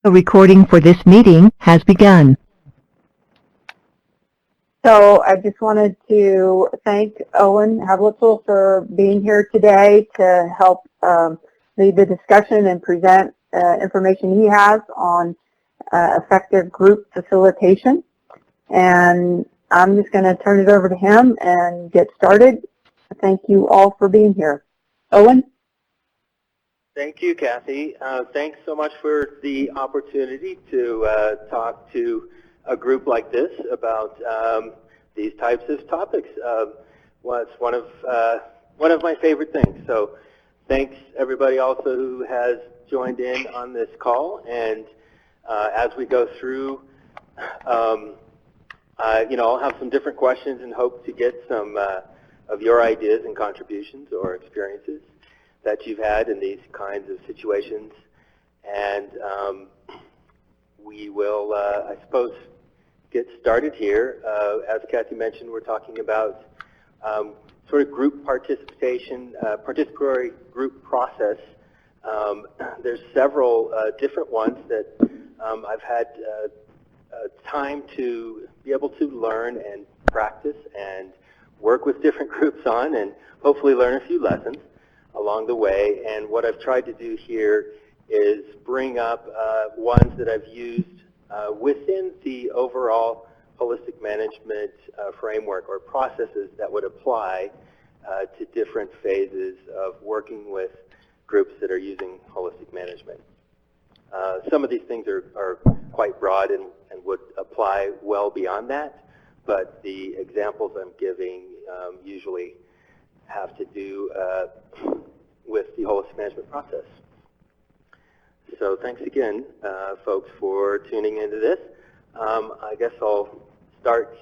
The recording for this meeting has begun. So I just wanted to thank Owen Havlitzel for being here today to help lead the discussion and present information he has on effective group facilitation. And I'm just going to turn it over to him and get started. Thank you all for being here. Owen? Thank you, Kathy. Thanks so much for the opportunity to talk to a group like this about these types of topics. Well, it's one of my favorite things. So thanks everybody also who has joined in on this call. And as we go through, I'll have some different questions and hope to get some of your ideas and contributions or experiences that you've had in these kinds of situations. And we will, I suppose, get started here. As Kathy mentioned, we're talking about sort of group participation, participatory group process. There's several different ones that I've had time to be able to learn and practice and work with different groups on and hopefully learn a few lessons along the way. And what I've tried to do here is bring up ones that I've used within the overall holistic management framework or processes that would apply to different phases of working with groups that are using holistic management. Some of these things are quite broad and would apply well beyond that, but the examples I'm giving usually have to do with the holistic management process. So thanks again, folks, for tuning into this. I guess I'll start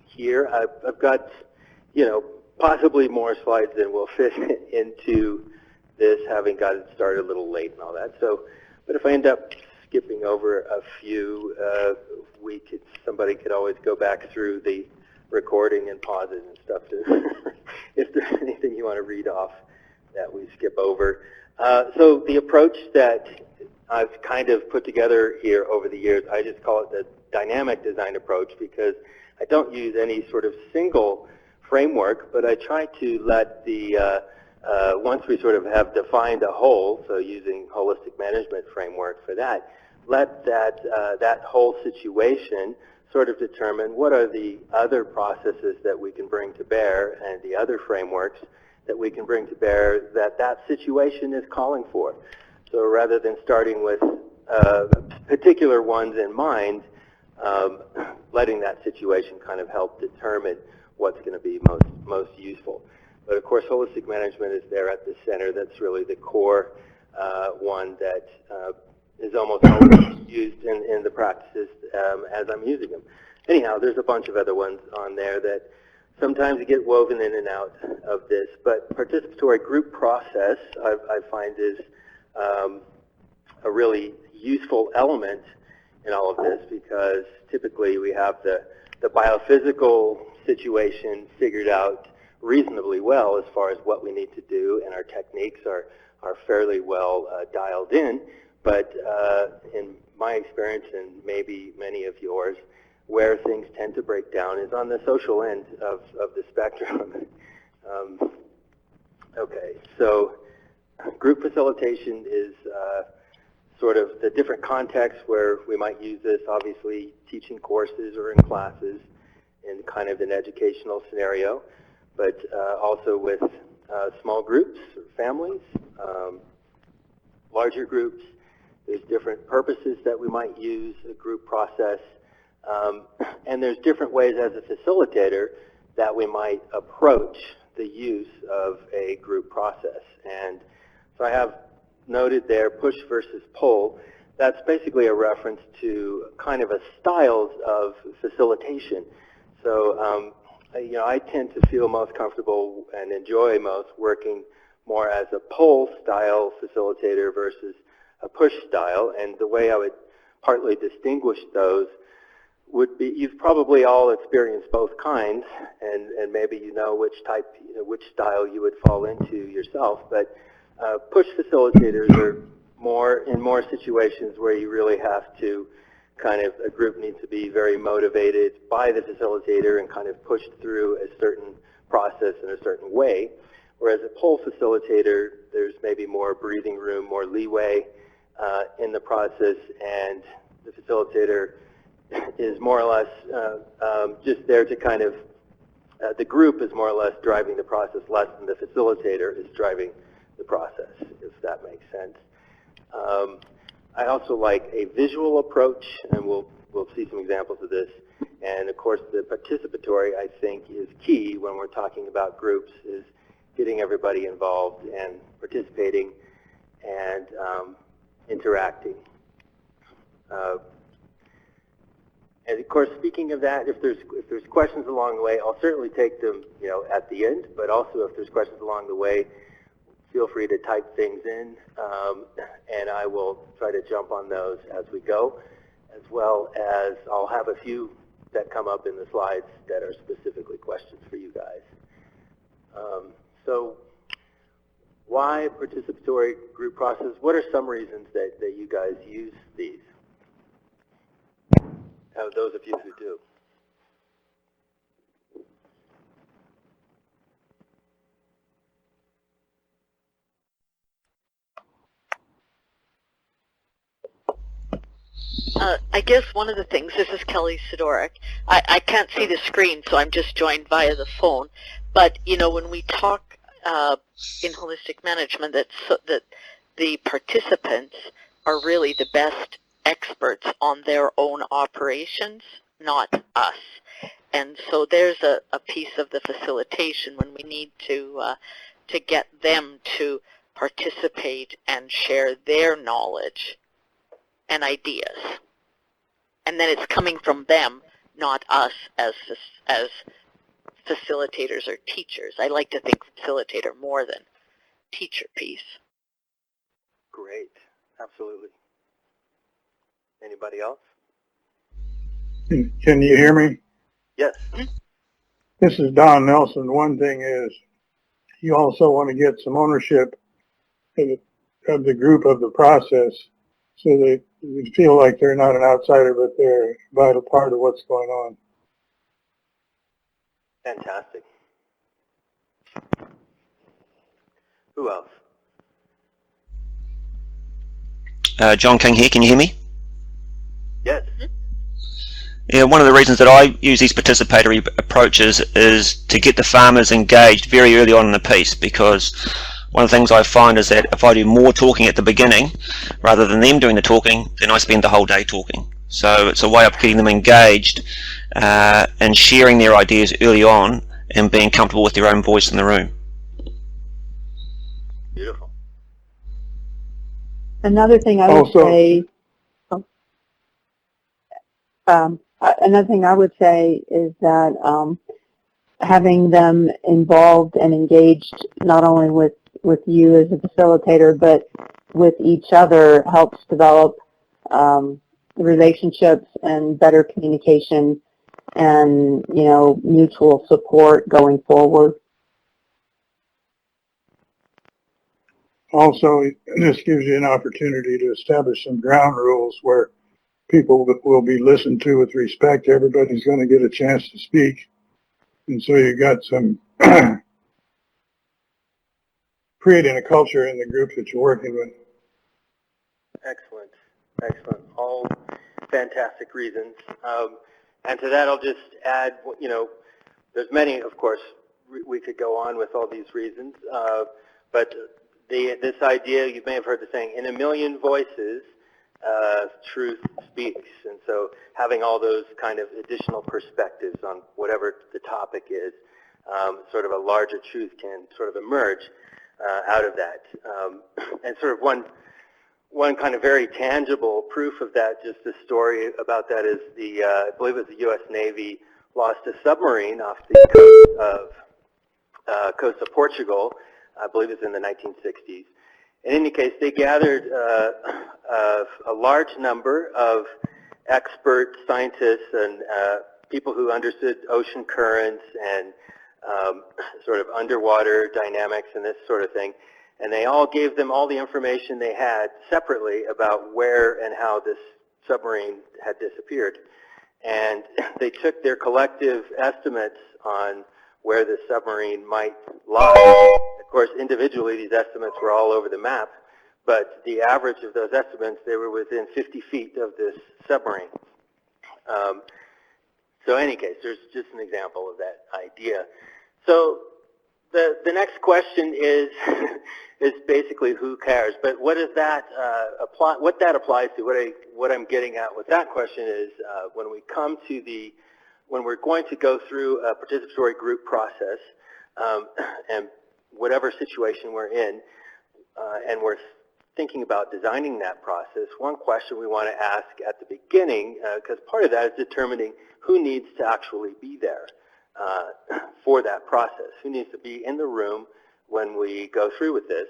here. I've got, possibly more slides than will fit into this, having got it started a little late and all that. So, but if I end up skipping over a few, somebody could always go back through the recording and pause it and stuff if there's anything you want to read off that we skip over. So the approach that I've kind of put together here over the years, I just call it the dynamic design approach because I don't use any sort of single framework, but I try to let the, once we sort of have defined a whole, so using holistic management framework for that, let that whole situation sort of determine what are the other processes that we can bring to bear and the other frameworks that we can bring to bear that situation is calling for. So rather than starting with particular ones in mind, letting that situation kind of help determine what's going to be most useful. But of course, holistic management is there at the center. That's really the core one that is almost always used in the practices as I'm using them. Anyhow, there's a bunch of other ones on there that sometimes get woven in and out of this. But participatory group process, I find, is a really useful element in all of this because typically we have the biophysical situation figured out reasonably well as far as what we need to do, and our techniques are fairly well dialed in. But in my experience, and maybe many of yours, where things tend to break down is on the social end of the spectrum. Okay, so group facilitation is sort of the different contexts where we might use this, obviously teaching courses or in classes in kind of an educational scenario, but also with small groups or families, larger groups. There's different purposes that we might use a group process, and there's different ways as a facilitator that we might approach the use of a group process. And so I have noted there push versus pull. that's basically a reference to kind of a styles of facilitation. So, you know, I tend to feel most comfortable and enjoy most working more as a pull style facilitator versus a push style. And the way I would partly distinguish those would be, you've probably all experienced both kinds, and maybe you know which type, you know, which style you would fall into yourself. But push facilitators are in more situations where you really have to a group needs to be very motivated by the facilitator and kind of pushed through a certain process in a certain way. Whereas a pull facilitator, there's maybe more breathing room, more leeway in the process, and the facilitator is more or less just there to the group is more or less driving the process less than the facilitator is driving the process, if that makes sense. I also like a visual approach, and we'll see some examples of this. And of course, the participatory, I think, is key when we're talking about groups, is getting everybody involved and participating and interacting. And of course, speaking of that, if there's questions along the way, I'll certainly take them, you know, at the end. But also, if there's questions along the way, feel free to type things in, and I will try to jump on those as we go, as well as I'll have a few that come up in the slides that are specifically questions for you guys. So why participatory group process? What are some reasons that you guys use these? Those of you who do. I guess one of the things, this is Kelly Sidoric, I can't see the screen, so I'm just joined via the phone, but, you know, when we talk in holistic management, that the participants are really the best experts on their own operations, not us. And so there's a piece of the facilitation when we need to get them to participate and share their knowledge and ideas. And then it's coming from them, not us as facilitators or teachers. I like to think facilitator more than teacher piece. Great, absolutely. Anybody else? Can you hear me? Yes. This is Don Nelson. One thing is, you also want to get some ownership of the group, of the process, so they feel like they're not an outsider, but they're a vital part of what's going on. Fantastic. Who else? John King here. Can you hear me? Yes. Yeah, one of the reasons that I use these participatory approaches is to get the farmers engaged very early on in the piece, because one of the things I find is that if I do more talking at the beginning rather than them doing the talking, then I spend the whole day talking. So it's a way of getting them engaged and sharing their ideas early on and being comfortable with their own voice in the room. Beautiful. Another thing I would say, another thing I would say is that having them involved and engaged not only with you as a facilitator, but with each other helps develop relationships and better communication and, you know, mutual support going forward. Also, this gives you an opportunity to establish some ground rules where people will be listened to with respect. Everybody's going to get a chance to speak. And so you got some creating a culture in the group that you're working with. Excellent. Excellent. All fantastic reasons. And to that, I'll just add, you know, there's many, of course, we could go on with all these reasons, but this idea, you may have heard the saying, in a million voices, truth speaks. And so having all those kind of additional perspectives on whatever the topic is, sort of a larger truth can sort of emerge out of that. And sort of one kind of very tangible proof of that, just a story about that, is the, I believe it was the U.S. Navy lost a submarine off the coast of Portugal. I believe it was in the 1960s. In any case, they gathered a large number of expert scientists and people who understood ocean currents and sort of underwater dynamics and this sort of thing. And they all gave them all the information they had separately about where and how this submarine had disappeared. And they took their collective estimates on where the submarine might lie. Of course, individually, these estimates were all over the map, but the average of those estimates, they were within 50 feet of this submarine. So in any case, there's just an example of that idea. So the next question is basically who cares, but what does that apply? What that applies to, what I'm getting at with that question is when we come to when we're going to go through a participatory group process, and whatever situation we're in, and we're thinking about designing that process, one question we want to ask at the beginning, because part of that is determining who needs to actually be there for that process, who needs to be in the room when we go through with this.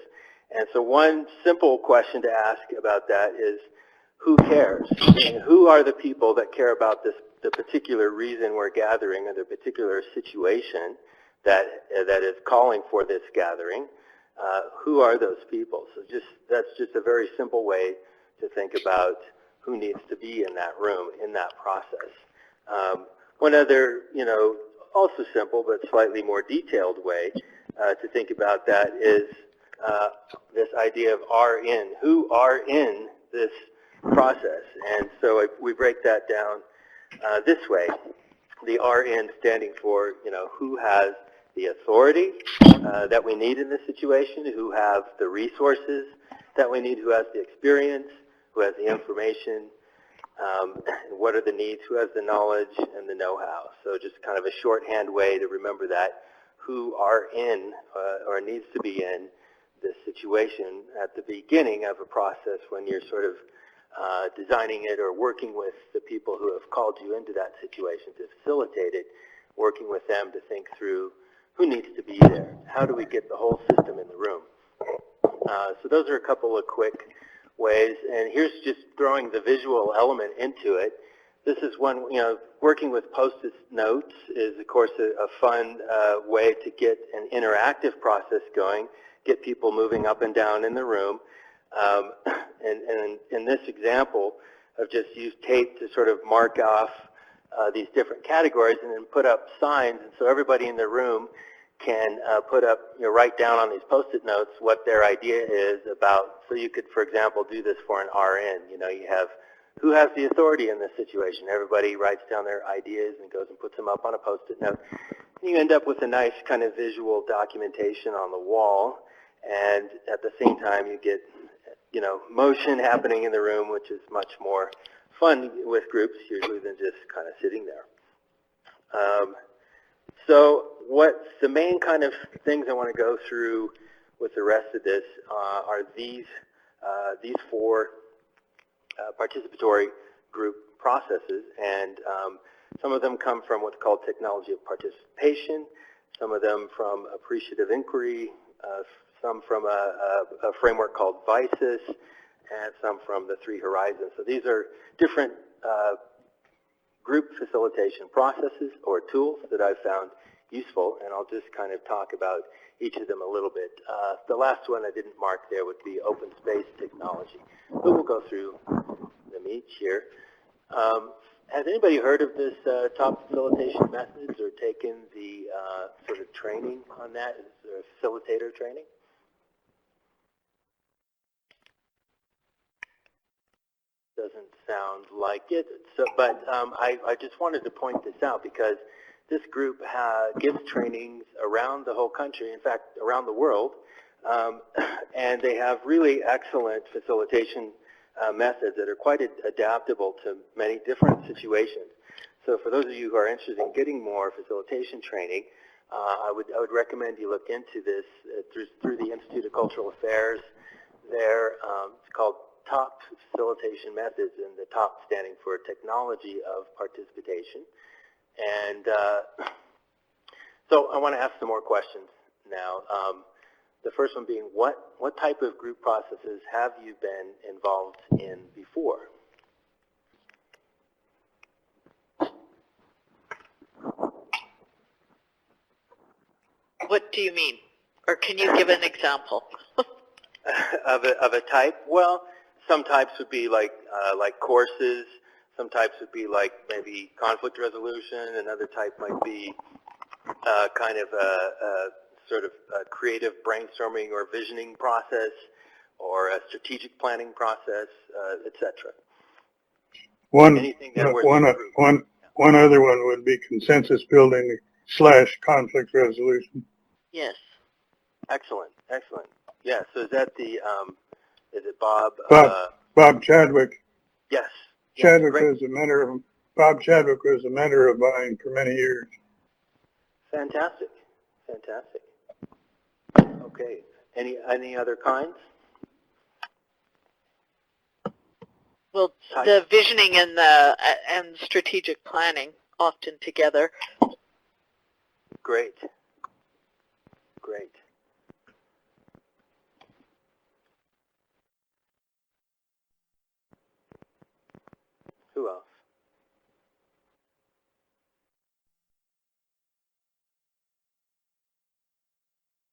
And so one simple question to ask about that is, who cares? And who are the people that care about the particular reason we're gathering, or the particular situation that is calling for this gathering? Who are those people? So that's just a very simple way to think about who needs to be in that room, in that process. One other, also simple but slightly more detailed way to think about that is this idea of RN. Who are in this process? And so we break that down this way. The RN standing for, who has the authority that we need in this situation, who have the resources that we need, who has the experience, who has the information, and what are the needs, who has the knowledge and the know-how. So just kind of a shorthand way to remember that, who are in or needs to be in this situation at the beginning of a process when you're sort of designing it or working with the people who have called you into that situation to facilitate it, working with them to think through who needs to be there, how do we get the whole system in the room. So those are a couple of quick ways, and here's just throwing the visual element into it. This is one, working with Post-it notes is, of course, a fun way to get an interactive process going, get people moving up and down in the room. And in this example, I've just used tape to sort of mark off these different categories and then put up signs, and so everybody in the room can put up, write down on these Post-it notes what their idea is about. So you could, for example, do this for an RN. You have who has the authority in this situation. Everybody writes down their ideas and goes and puts them up on a Post-it note. And you end up with a nice kind of visual documentation on the wall, and at the same time you get, motion happening in the room, which is much more fun with groups usually than just kind of sitting there. So what's the main kind of things I want to go through with the rest of this are these four participatory group processes, and some of them come from what's called technology of participation, some of them from appreciative inquiry, some from a framework called VICES, and some from the 3 Horizons. So these are different group facilitation processes or tools that I've found useful, and I'll just kind of talk about each of them a little bit. The last one I didn't mark there would be open space technology, but we'll go through them each here. Has anybody heard of this top facilitation methods or taken the sort of training on that, facilitator training? Doesn't sound like it, but I just wanted to point this out because this group gives trainings around the whole country, in fact, around the world, and they have really excellent facilitation methods that are quite adaptable to many different situations. So for those of you who are interested in getting more facilitation training, I would recommend you look into this through the Institute of Cultural Affairs there. It's called top facilitation methods, and the top standing for technology of participation. And so I want to ask some more questions now. The first one being, what type of group processes have you been involved in before? What do you mean? Or can you give an example? of a type? Well, some types would be like courses. Some types would be like maybe conflict resolution. Another type might be kind of a sort of a creative brainstorming or visioning process, or a strategic planning process, etc. One other one would be consensus building / conflict resolution. Yes. Excellent, excellent. Yeah. So is that the is it Bob? Bob Chadwick. Yes. Chadwick was a mentor of Bob Chadwick was a mentor of mine for many years. Fantastic, fantastic. Okay. Any other kinds? Well, the visioning and strategic planning often together. Great. Great. Who else?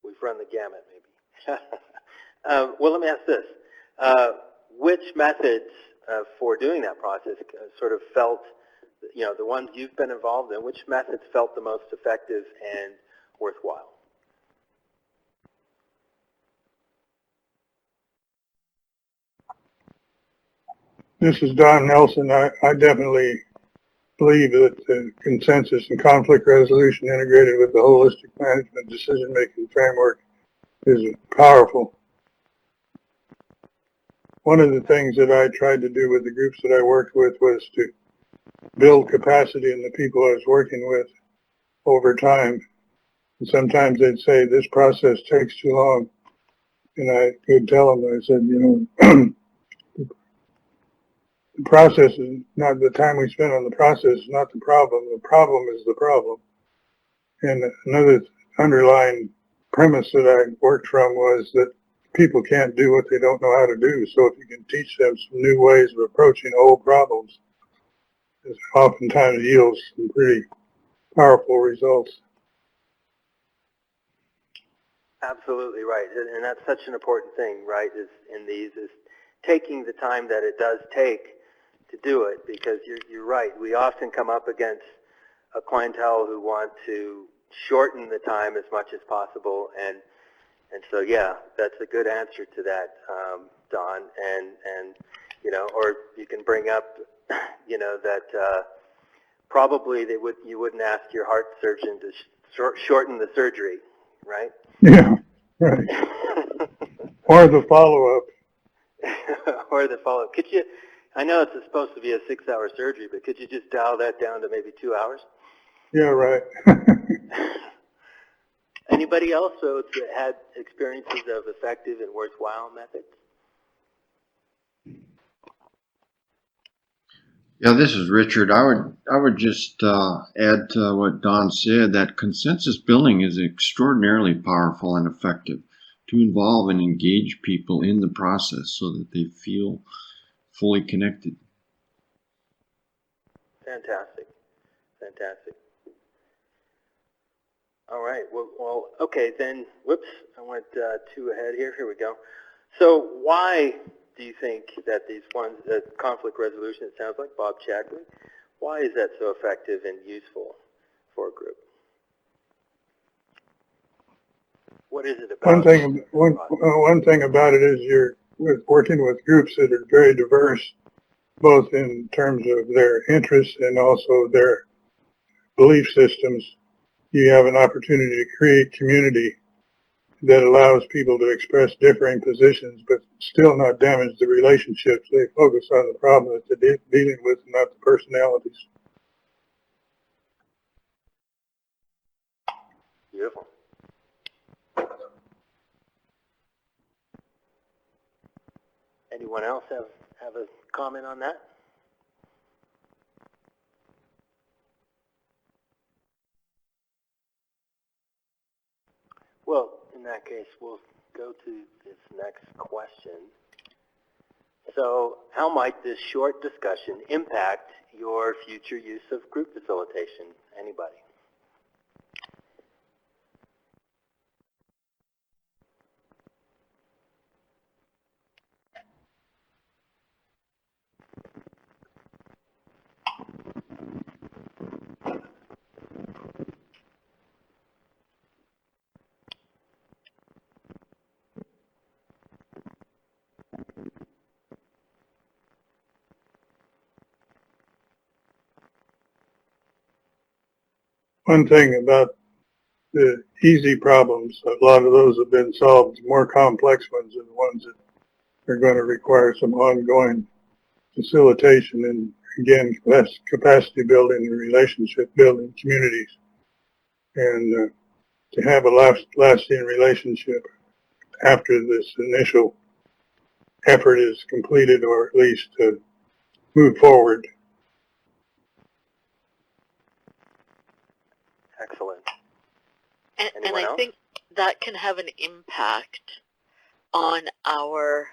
We've run the gamut, maybe. Well, let me ask this. Which methods for doing that process sort of felt, the ones you've been involved in, which methods felt the most effective and worthwhile? This is Don Nelson. I definitely believe that the consensus and conflict resolution integrated with the holistic management decision-making framework is powerful. One of the things that I tried to do with the groups that I worked with was to build capacity in the people I was working with over time. And sometimes they'd say, this process takes too long. And I could tell them, I said, the process is not the time we spend on the process is not the problem. The problem is the problem. And another underlying premise that I worked from was that people can't do what they don't know how to do. So if you can teach them some new ways of approaching old problems, it oftentimes yields some pretty powerful results. Absolutely right. And that's such an important thing, right, is taking the time that it does take to do it, because you're right. We often come up against a clientele who want to shorten the time as much as possible, and so yeah, that's a good answer to that, Don. And or you can bring up, that probably you wouldn't ask your heart surgeon to shorten the surgery, right? Yeah, right. Or the follow-up. Or the follow-up. Could you? I know it's supposed to be a 6-hour surgery, but could you just dial that down to maybe 2 hours? Yeah, right. Anybody else that had experiences of effective and worthwhile methods? Yeah, this is Richard. I would just add to what Don said, that consensus building is extraordinarily powerful and effective to involve and engage people in the process so that they feel fully connected. Fantastic. Fantastic. All right. Well, okay, then, whoops, I went two ahead here. Here we go. So why do you think that these ones, conflict resolution, it sounds like Bob Chadwick, why is that so effective and useful for a group? What is it about one thing about it is you're working with groups that are very diverse, both in terms of their interests and also their belief systems. You have an opportunity to create community that allows people to express differing positions, but still not damage the relationships. They focus on the problem that they're dealing with, not the personalities. Beautiful. Anyone else have a comment on that? Well, in that case, we'll go to this next question. So, how might this short discussion impact your future use of group facilitation? Anybody? One thing about the easy problems, a lot of those have been solved. More complex ones are the ones that are going to require some ongoing facilitation and, again, capacity building and relationship building communities. And to have a lasting relationship after this initial effort is completed, or at least to move forward. Excellent. And I think that can have an impact on our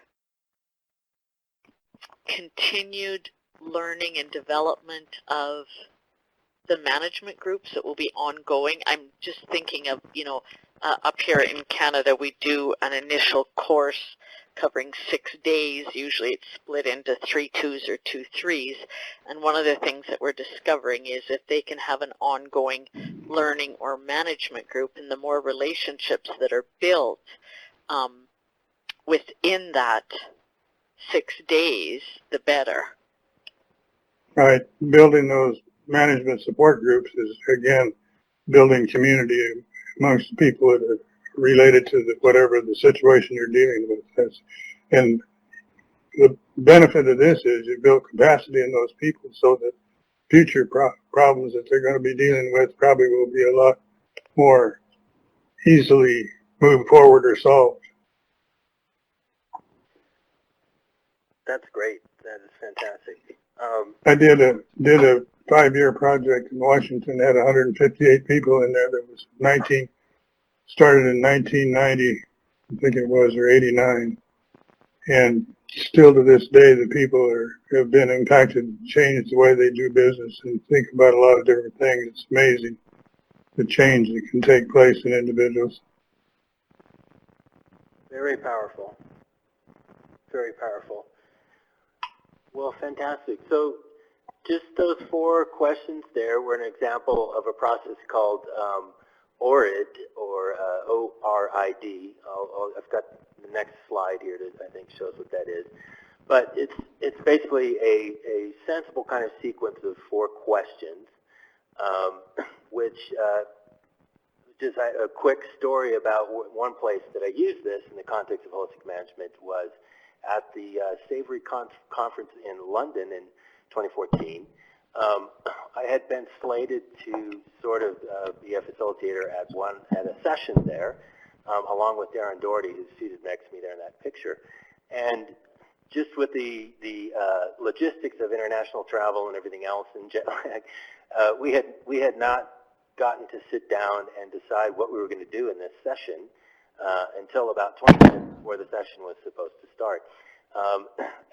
continued learning and development of the management groups that will be ongoing. I'm just thinking of, up here in Canada, we do an initial course covering 6 days. Usually it's split into 3 2s or 2 3s. And one of the things that we're discovering is if they can have an ongoing learning or management group, and the more relationships that are built within that 6 days, the better. Right. Building those management support groups is, again, building community amongst the people that are related to whatever the situation you're dealing with. And the benefit of this is you build capacity in those people so that future problems that they're going to be dealing with probably will be a lot more easily moved forward or solved. That's great. That is fantastic. I did a 5-year project in Washington, had 158 people in there. That was started in 1990, I think it was, or 89. And still to this day, the people have been impacted, changed the way they do business and think about a lot of different things. It's amazing the change that can take place in individuals. Very powerful. Very powerful. Well, fantastic. So just those 4 questions there were an example of a process called ORID, or O-R-I-D. I've got the next slide here that I think shows what that is. But it's basically a sensible kind of sequence of 4 questions, which just a quick story about one place that I used this in the context of holistic management was at the Savory Conference in London in 2014. I had been slated to sort of be a facilitator at a session there, along with Darren Doherty, who's seated next to me there in that picture. And just with the logistics of international travel and everything else and jet lag, we had not gotten to sit down and decide what we were going to do in this session until about 20 minutes before the session was supposed to start.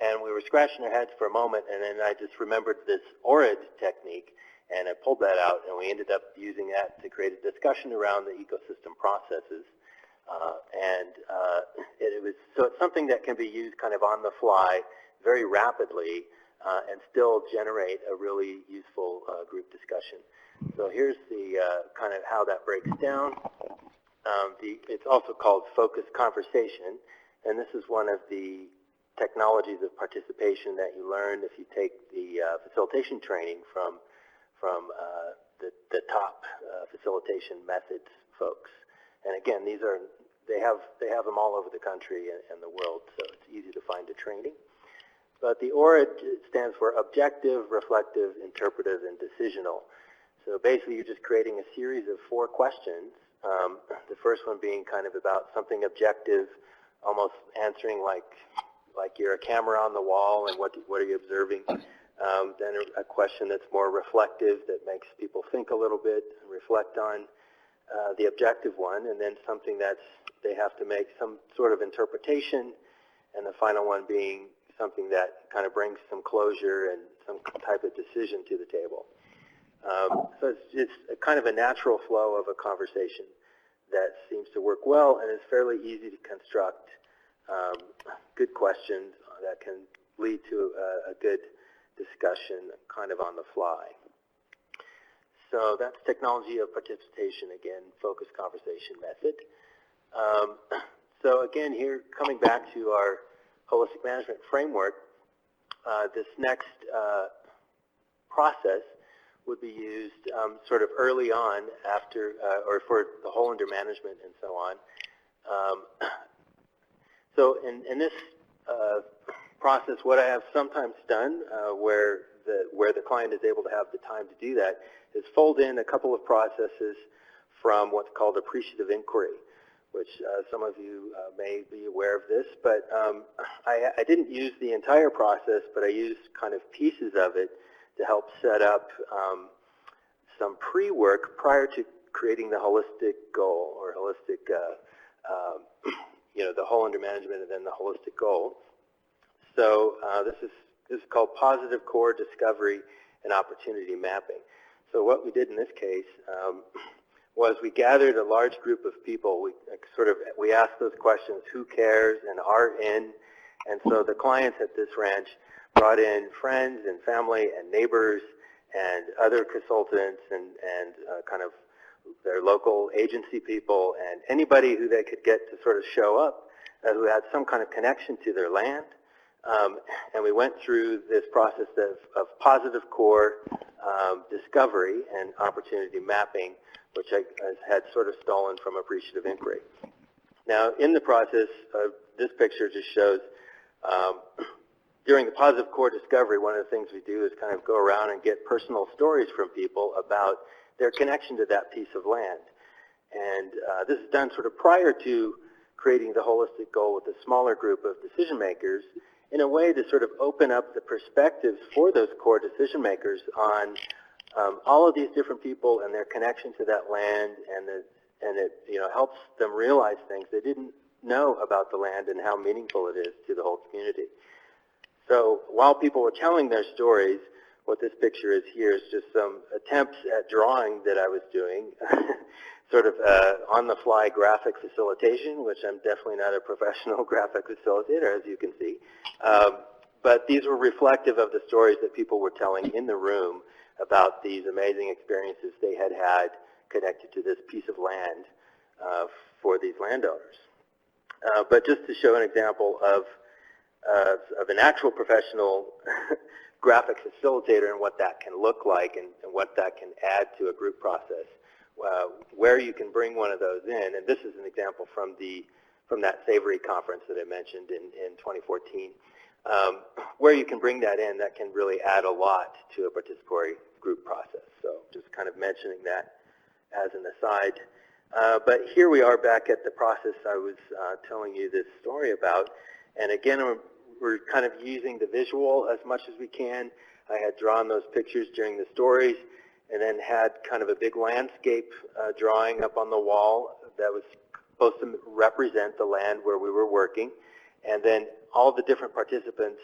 And we were scratching our heads for a moment, and then I just remembered this ORID technique, and I pulled that out, and we ended up using that to create a discussion around the ecosystem processes. So it's something that can be used kind of on the fly very rapidly and still generate a really useful group discussion. So here's the kind of how that breaks down. It's also called focused conversation, and this is one of the technologies of participation that you learn if you take the facilitation training from the top facilitation methods folks. And again, they have them all over the country and the world, so it's easy to find a training. But the ORID stands for objective, reflective, interpretive, and decisional. So basically, you're just creating a series of 4 questions. The first one being kind of about something objective, almost answering like like you're a camera on the wall and what are you observing. Then a question that's more reflective, that makes people think a little bit and reflect on the objective one, and then something that's they have to make some sort of interpretation, and the final one being something that kind of brings some closure and some type of decision to the table. So it's a kind of a natural flow of a conversation that seems to work well and is fairly easy to construct good questions that can lead to a good discussion kind of on the fly. So that's technology of participation, again, focused conversation method. So again, here, coming back to our holistic management framework, this next process would be used sort of early on after, or for the whole under management and so on. So in this process, what I have sometimes done, where the client is able to have the time to do that, is fold in a couple of processes from what's called appreciative inquiry, which some of you may be aware of this, but I didn't use the entire process, but I used kind of pieces of it to help set up some pre-work prior to creating the holistic goal, or holistic, the whole under management and then the holistic goal. So this is called positive core discovery and opportunity mapping. So what we did in this case was we gathered a large group of people. We asked those questions: who cares and are in. And so the clients at this ranch brought in friends and family and neighbors and other consultants and kind of their local agency people and anybody who they could get to sort of show up who had some kind of connection to their land. And we went through this process of positive core discovery and opportunity mapping, which I had sort of stolen from appreciative inquiry. Now, in the process, this picture just shows during the positive core discovery, one of the things we do is kind of go around and get personal stories from people about their connection to that piece of land. And this is done sort of prior to creating the holistic goal with a smaller group of decision makers, in a way to sort of open up the perspectives for those core decision makers on all of these different people and their connection to that land, and it helps them realize things they didn't know about the land and how meaningful it is to the whole community. So while people were telling their stories, what this picture is here is just some attempts at drawing that I was doing, sort of on-the-fly graphic facilitation, which I'm definitely not a professional graphic facilitator, as you can see. But these were reflective of the stories that people were telling in the room about these amazing experiences they had had connected to this piece of land for these landowners. But just to show an example of an actual professional graphic facilitator and what that can look like and what that can add to a group process, where you can bring one of those in, and this is an example from that Savory conference that I mentioned in 2014, where you can bring that in, that can really add a lot to a participatory group process. So just kind of mentioning that as an aside. But here we are back at the process I was telling you this story about, and again, we're kind of using the visual as much as we can. I had drawn those pictures during the stories, and then had kind of a big landscape drawing up on the wall that was supposed to represent the land where we were working. And then all the different participants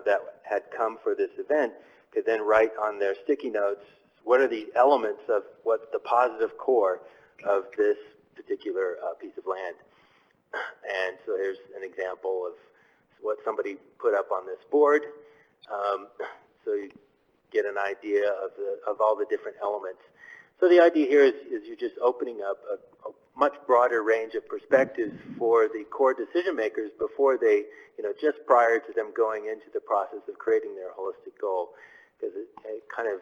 that had come for this event could then write on their sticky notes, what are the elements of what the positive core of this particular piece of land. And so here's an example of what somebody put up on this board. So you get an idea of all the different elements. So the idea here is you're just opening up a much broader range of perspectives for the core decision makers before they, just prior to them going into the process of creating their holistic goal, because it kind of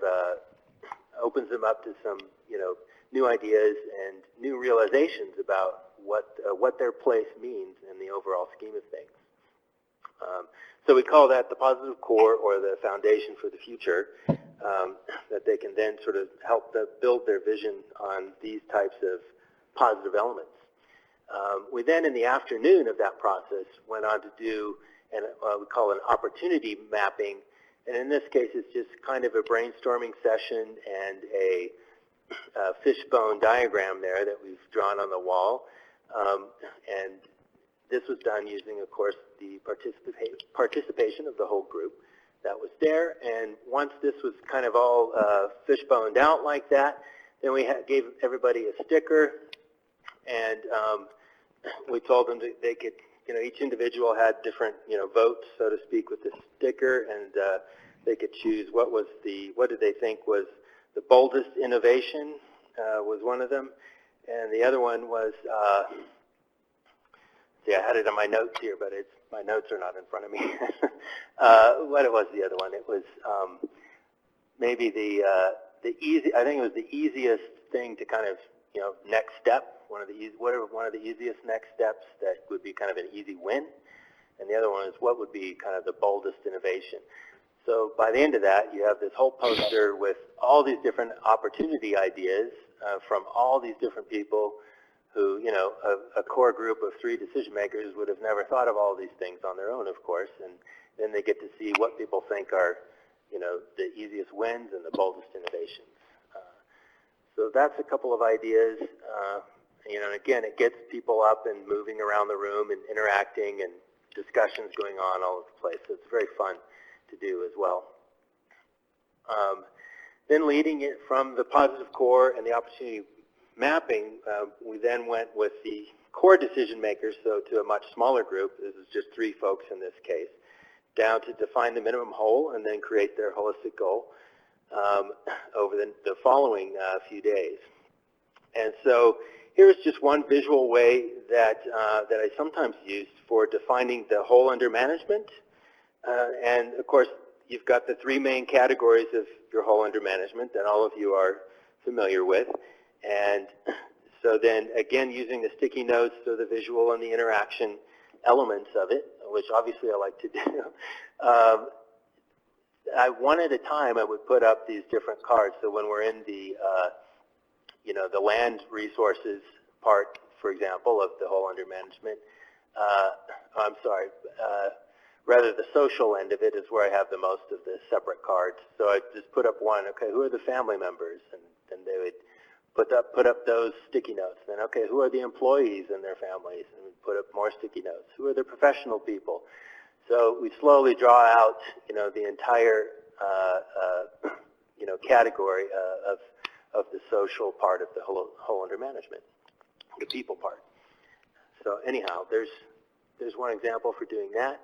opens them up to some, new ideas and new realizations about what their place means in the overall scheme of things. So we call that the positive core, or the foundation for the future, that they can then sort of help them build their vision on these types of positive elements. We then, in the afternoon of that process, went on to do and we call an opportunity mapping. And in this case, it's just kind of a brainstorming session and a fishbone diagram there that we've drawn on the wall. And this was done using, of course, the participation of the whole group that was there. And once this was kind of all fishboned out like that, then we gave everybody a sticker, and we told them that they could, each individual had different, votes, so to speak, with the sticker, and they could choose what did they think was the boldest innovation, was one of them, and the other one was, see, I had it on my notes here, but my notes are not in front of me. What was the other one? It was maybe I think it was the easiest thing to kind of, next step. One of the easiest next steps that would be kind of an easy win, and the other one is what would be kind of the boldest innovation. So by the end of that, you have this whole poster with all these different opportunity ideas from all these different people who, a core group of 3 decision makers would have never thought of all these things on their own, of course, and then they get to see what people think are, the easiest wins and the boldest innovations. So that's a couple of ideas. And again, it gets people up and moving around the room and interacting and discussions going on all over the place. So it's very fun to do as well. Then leading it from the positive core and the opportunity mapping, we then went with the core decision makers, so to a much smaller group. This is just 3 folks in this case, down to define the minimum whole and then create their holistic goal over the following few days. And so here's just one visual way that I sometimes use for defining the whole under management. And of course, you've got the 3 main categories of your whole under management that all of you are familiar with. And so then again, using the sticky notes, so the visual and the interaction elements of it, which obviously I like to do. One at a time, I would put up these different cards. So when we're in the the land resources part, for example, of the whole under management, rather the social end of it is where I have the most of the separate cards. So I just put up one, okay, who are the family members? And then they would put up those sticky notes. Then, okay, who are the employees and their families? And we'd put up more sticky notes. Who are the professional people? So we slowly draw out, the entire, category of the social part of the whole under management, the people part. So anyhow, there's one example for doing that.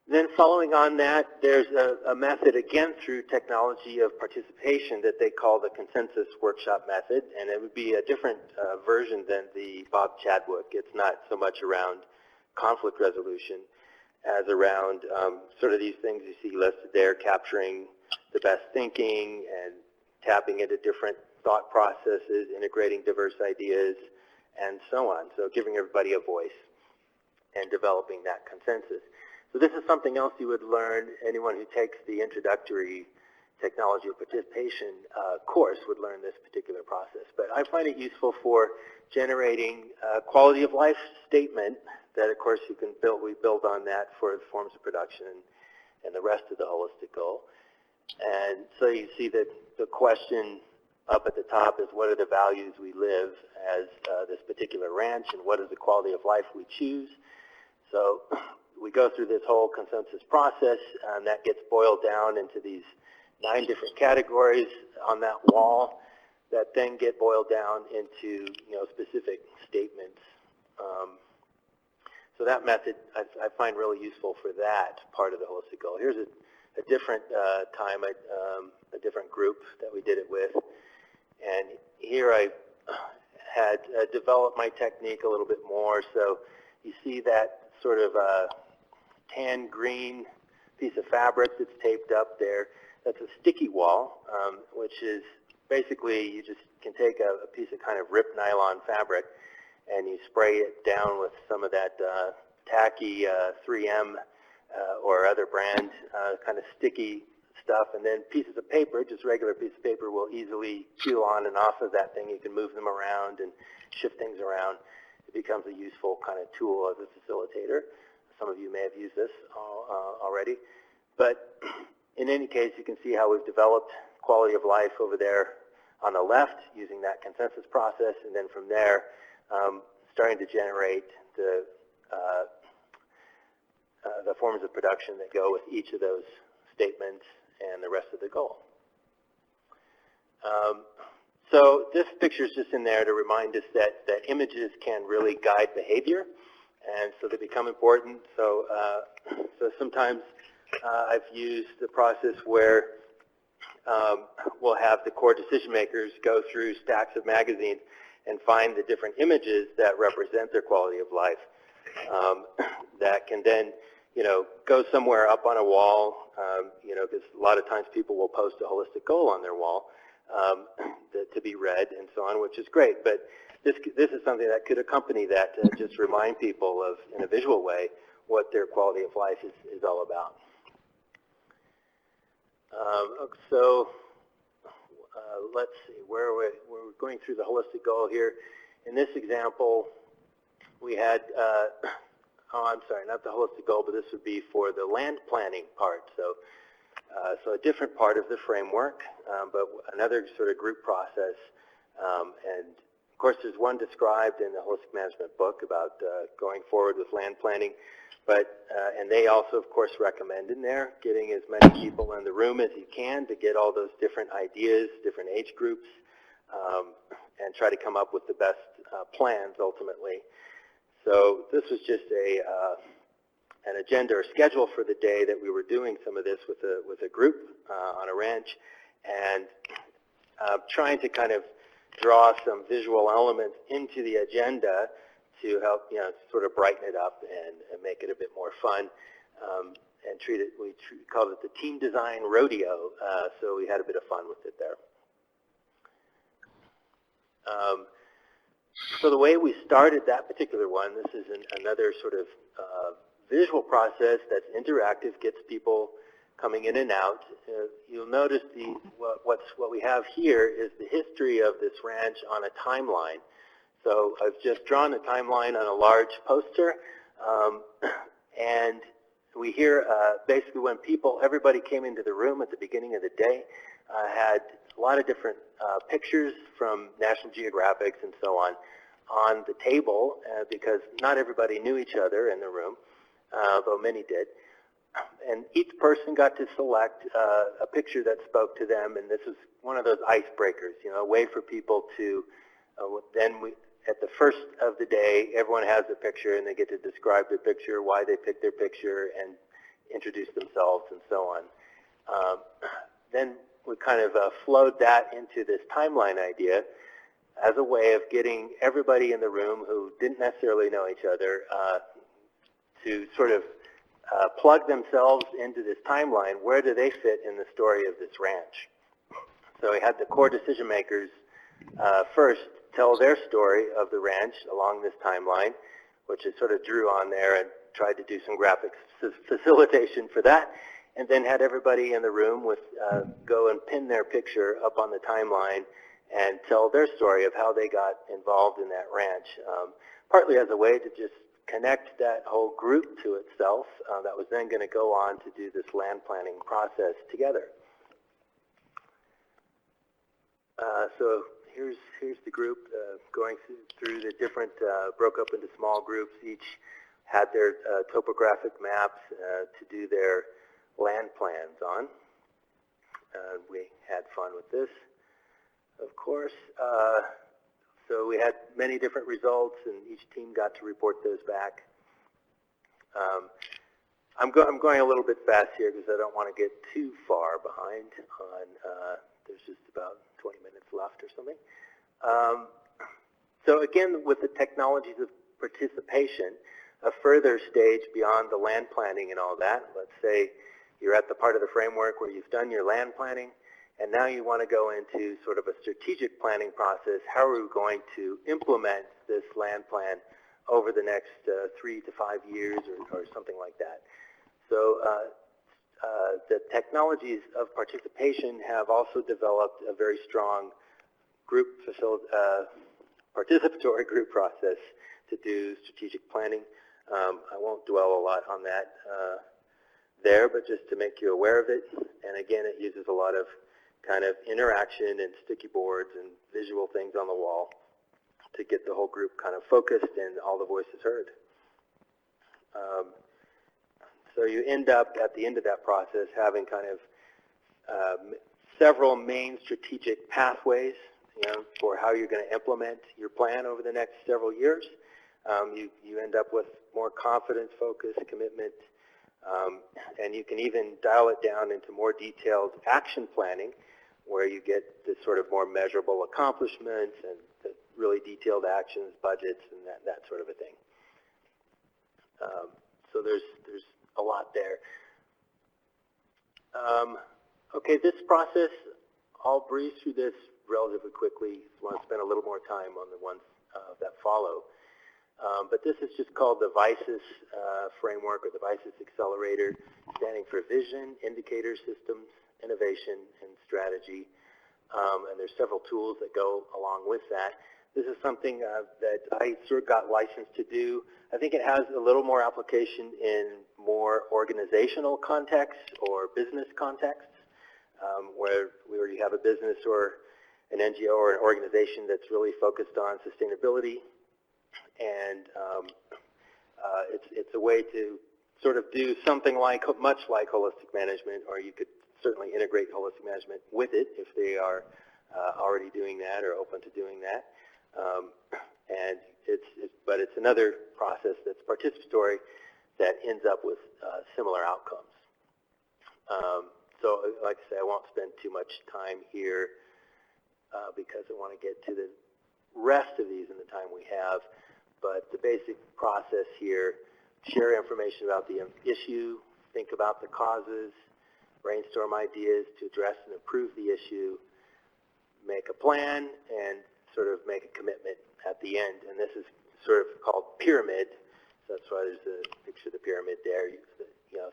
Then following on that, there's a method, again, through technology of participation that they call the consensus workshop method, and it would be a different version than the Bob Chadwick. It's not so much around conflict resolution as around sort of these things you see listed there, capturing the best thinking and tapping into different thought processes, integrating diverse ideas, and so on. So giving everybody a voice and developing that consensus. So this is something else you would learn. Anyone who takes the introductory technology of participation course would learn this particular process. But I find it useful for generating a quality of life statement that, of course, we build on that for the forms of production and the rest of the holistic goal. And so you see that the question up at the top is, what are the values we live as this particular ranch, and what is the quality of life we choose? So we go through this whole consensus process, and that gets boiled down into these 9 different categories on that wall that then get boiled down into specific statements. So that method I find really useful for that part of the holistic goal. Here's a different time, a different group that we did it with, and here I had developed my technique a little bit more. So you see that sort of tan green piece of fabric that's taped up there. That's a sticky wall, which is basically you just can take a piece of kind of ripped nylon fabric and you spray it down with some of that tacky 3M or other brand kind of sticky stuff, and then pieces of paper, just regular piece of paper, will easily peel on and off of that thing. You can move them around and shift things around. It becomes a useful kind of tool as a facilitator. some of you may have used this already. But in any case, you can see how we've developed quality of life over there on the left using that consensus process, and then from there, starting to generate the forms of production that go with each of those statements and the rest of the goal. So this picture is just in there to remind us that images can really guide behavior, and so they become important. So, sometimes I've used the process where we'll have the core decision makers go through stacks of magazines and find the different images that represent their quality of life. That can then, go somewhere up on a wall, because a lot of times people will post a holistic goal on their wall to be read and so on, which is great. But this is something that could accompany that to just remind people of, in a visual way, what their quality of life is all about. Let's see, where we're going through the holistic goal here. In this example, we had, I'm sorry, not the holistic goal, but this would be for the land planning part. So a different part of the framework, but another sort of group process. And of course, there's one described in the holistic management book about going forward with land planning. But, and they also, of course, recommend in there getting as many people in the room as you can to get all those different ideas, different age groups, and try to come up with the best plans ultimately. So this was just an agenda or schedule for the day that we were doing some of this with a group on a ranch, and trying to kind of draw some visual elements into the agenda to help, sort of brighten it up and make it a bit more fun, and we called it the team design rodeo, so we had a bit of fun with it there. So the way we started that particular one, this is another sort of visual process that's interactive, gets people coming in and out. You'll notice what we have here is the history of this ranch on a timeline. So I've just drawn a timeline on a large poster, and we hear basically when everybody came into the room at the beginning of the day, had a lot of different pictures from National Geographics and so on the table, because not everybody knew each other in the room, though many did. And each person got to select a picture that spoke to them, and this is one of those icebreakers, a way for people to, at the first of the day, everyone has a picture, and they get to describe their picture, why they picked their picture, and introduce themselves, and so on. Then we kind of flowed that into this timeline idea as a way of getting everybody in the room who didn't necessarily know each other to sort of plug themselves into this timeline. Where do they fit in the story of this ranch? So we had the core decision makers first tell their story of the ranch along this timeline, which I sort of drew on there and tried to do some graphic facilitation for that, and then had everybody in the room go and pin their picture up on the timeline and tell their story of how they got involved in that ranch, partly as a way to just connect that whole group to itself that was then going to go on to do this land planning process together. So here's the group going through the different, broke up into small groups. Each had their topographic maps to do their land plans on. We had fun with this, of course. So we had many different results, and each team got to report those back. I'm going a little bit fast here because I don't want to get too far behind on, there's just about 20 minutes left or something. So again, with the technologies of participation, a further stage beyond the land planning and all that, let's say you're at the part of the framework where you've done your land planning, and now you want to go into sort of a strategic planning process. How are we going to implement this land plan over the next 3 to 5 years or something like that? So the technologies of participation have also developed a very strong participatory group process to do strategic planning. I won't dwell a lot on that there, but just to make you aware of it. And again, it uses a lot of kind of interaction and sticky boards and visual things on the wall to get the whole group kind of focused and all the voices heard. So you end up at the end of that process having kind of several main strategic pathways, for how you're going to implement your plan over the next several years. You end up with more confidence, focus, commitment, and you can even dial it down into more detailed action planning, where you get this sort of more measurable accomplishments and the really detailed actions, budgets, and that sort of a thing. So there's a lot there. Okay, this process, I'll breeze through this relatively quickly. I want to spend a little more time on the ones that follow. But this is just called the VICES framework, or the VICES Accelerator, standing for Vision, Indicator Systems, Innovation, and Strategy. And there's several tools that go along with that. This is something that I sort of got licensed to do. I think it has a little more application in more organizational contexts or business contexts, where you have a business or an NGO or an organization that's really focused on sustainability. And it's a way to sort of do something like, much like holistic management, or you could certainly integrate holistic management with it if they are already doing that or open to doing that. But it's another process that's participatory that ends up with similar outcomes. So like I say, I won't spend too much time here because I want to get to the rest of these in the time we have. But the basic process here: share information about the issue, think about the causes, brainstorm ideas to address and improve the issue, make a plan, and sort of make a commitment at the end. And this is sort of called pyramid. So that's why there's a picture of the pyramid there.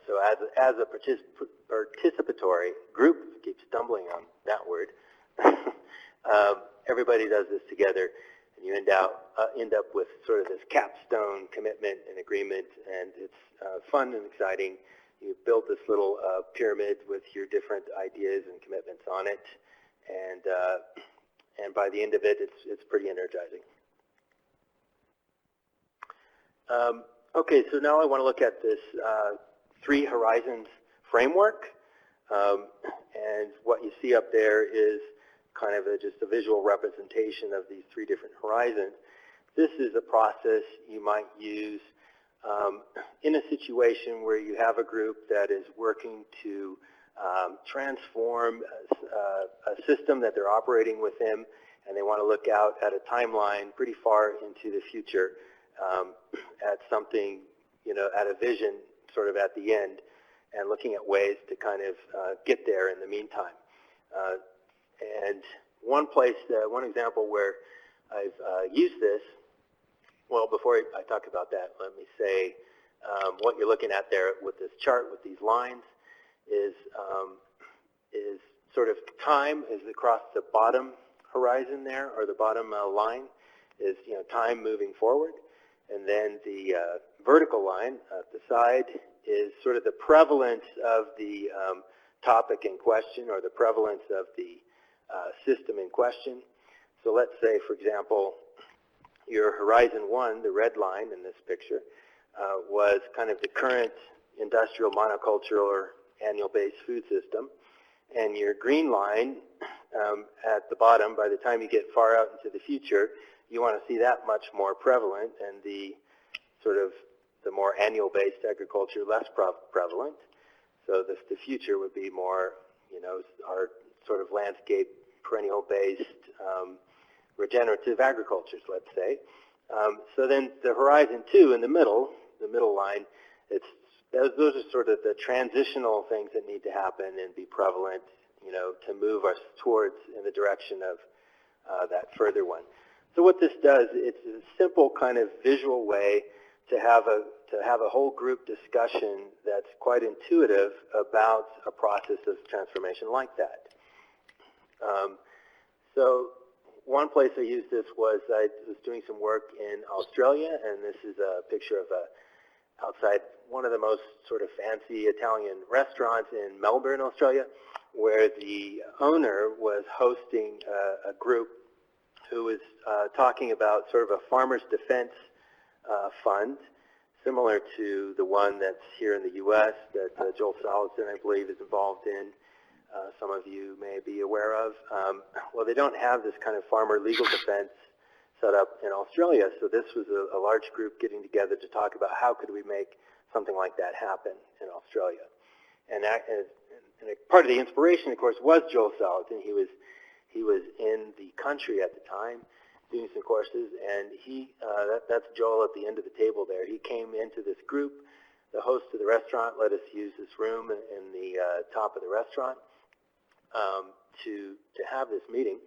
So as a participatory group, I keep stumbling on that word, everybody does this together, and you end up with sort of this capstone commitment and agreement, and it's fun and exciting. You build this little pyramid with your different ideas and commitments on it, and by the end of it, it's pretty energizing. Okay, so now I want to look at this 3 horizons framework, and what you see up there is kind of just a visual representation of these 3 different horizons. This is a process you might use in a situation where you have a group that is working to transform a system that they're operating within, and they want to look out at a timeline pretty far into the future, at something, at a vision sort of at the end, and looking at ways to kind of get there in the meantime. And one example where I've used this, well, before I talk about that, let me say what you're looking at there with this chart with these lines is sort of time is across the bottom horizon there, or the bottom line is time moving forward, and then the vertical line at the side is sort of the prevalence of the topic in question, or the prevalence of the system in question. So let's say, for example, your horizon 1, the red line in this picture, was kind of the current industrial monoculture or annual-based food system, and your green line at the bottom, by the time you get far out into the future, you want to see that much more prevalent, and the sort of the more annual-based agriculture less prevalent. So the future would be more, our sort of landscape, perennial-based, regenerative agricultures, let's say. So then the horizon 2 in the middle line, those are sort of the transitional things that need to happen and be prevalent, to move us towards in the direction of that further one. So what this does, it's a simple kind of visual way to have a whole group discussion that's quite intuitive about a process of transformation like that. So one place I used this was I was doing some work in Australia, and this is a picture of outside one of the most sort of fancy Italian restaurants in Melbourne, Australia, where the owner was hosting a group who was talking about sort of a farmers defense fund, similar to the one that's here in the U.S. that Joel Salatin, I believe, is involved in. Some of you may be aware of. Well, they don't have this kind of farmer legal defense set up in Australia, so this was a large group getting together to talk about how could we make something like that happen in Australia. And part of the inspiration, of course, was Joel Salatin. He was in the country at the time doing some courses, and that's Joel at the end of the table there. He came into this group. The host of the restaurant let us use this room in the top of the restaurant to have this meeting.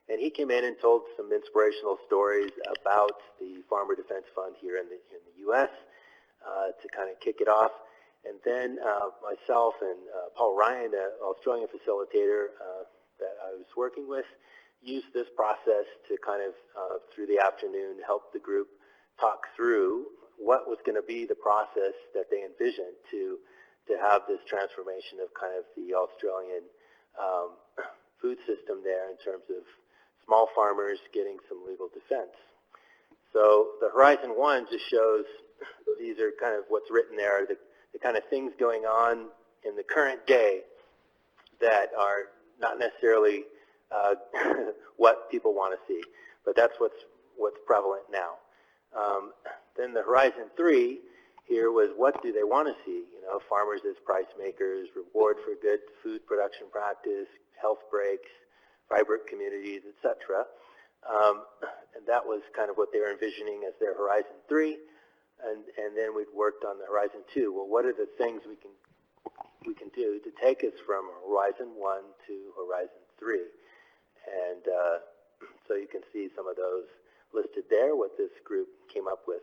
And he came in and told some inspirational stories about the Farmer Defense Fund here in the U.S. To kind of kick it off. And then myself and Paul Ryan, an Australian facilitator that I was working with, used this process to kind of, through the afternoon, help the group talk through what was going to be the process that they envisioned to have this transformation of kind of the Australian food system there in terms of small farmers getting some legal defense. So the Horizon 1 just shows, these are kind of what's written there, the kind of things going on in the current day that are not necessarily what people want to see, but that's what's prevalent now. Then the Horizon 3 here was, what do they want to see? You know, farmers as price makers, reward for good food production practice, health breaks, vibrant communities, etc. And that was kind of what they were envisioning as their Horizon 3. And then we've worked on the Horizon 2. Well, what are the things we can do to take us from Horizon 1 to Horizon 3? And so you can see some of those listed there, what this group came up with.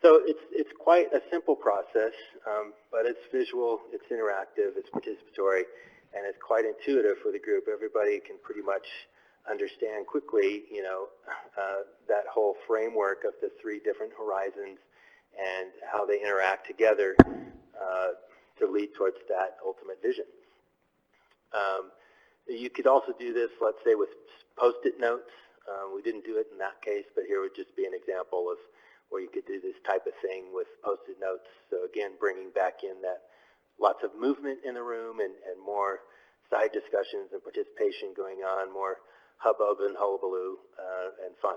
So it's quite a simple process, but it's visual, it's interactive, it's participatory, and it's quite intuitive for the group. Everybody can pretty much understand quickly, you know, that whole framework of the 3 different horizons and how they interact together to lead towards that ultimate vision. You could also do this, let's say, with Post-it notes. We didn't do it in that case, but here would just be an example of where you could do this type of thing with Post-it notes. So again, bringing back in that lots of movement in the room and more side discussions and participation going on, more hubbub and hullabaloo and fun.